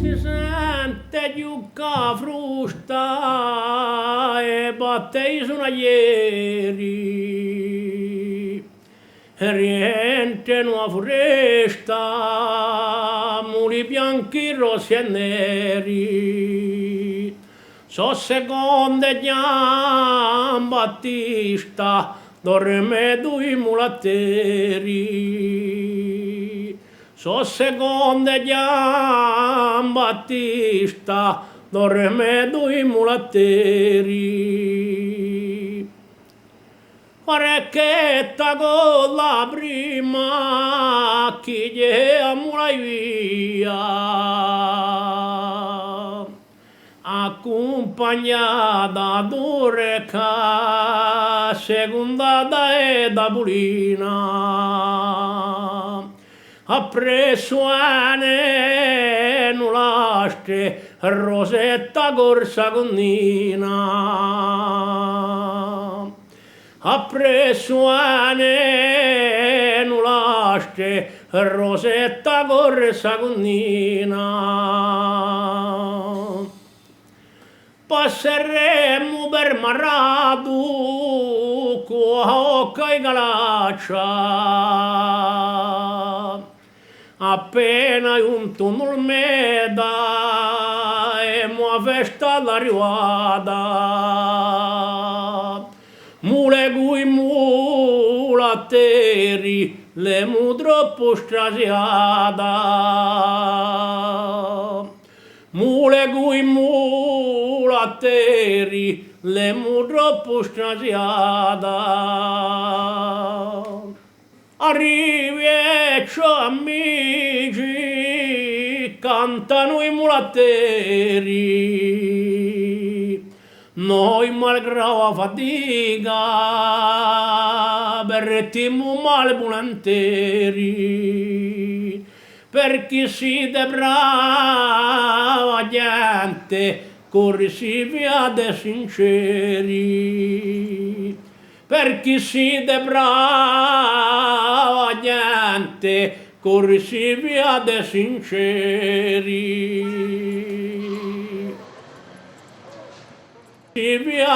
si sente giucca frusta e battei su una ieri. Rientrano a foresta, muli bianchi, rossi e neri. So seconde Gian Battista, dorme due mulatteri. So seconde Gian Battista, dorme due mulatteri. Orecchietta con la prima chi gli amulai via, accompagnata d'orecca seconda e da bulina. Appresso ane nulaste rosetta corsa connina. Appresso ane nulaste rosetta corsa connina. Passeremo per Marradu con i galaccia. Appena giunto nel meda e mo festa d'arrivata. Mule cui mulatteri le mu troppo strasiata. Mule cui mulatteri le mu troppo strasiata. Arrivederci amici, cantano i mulatteri. Noi malgrado la fatica berrettiamo male volentieri, perché siete brava gente, corsi via de sinceri. Perché siete brava gente, corsi via de sinceri.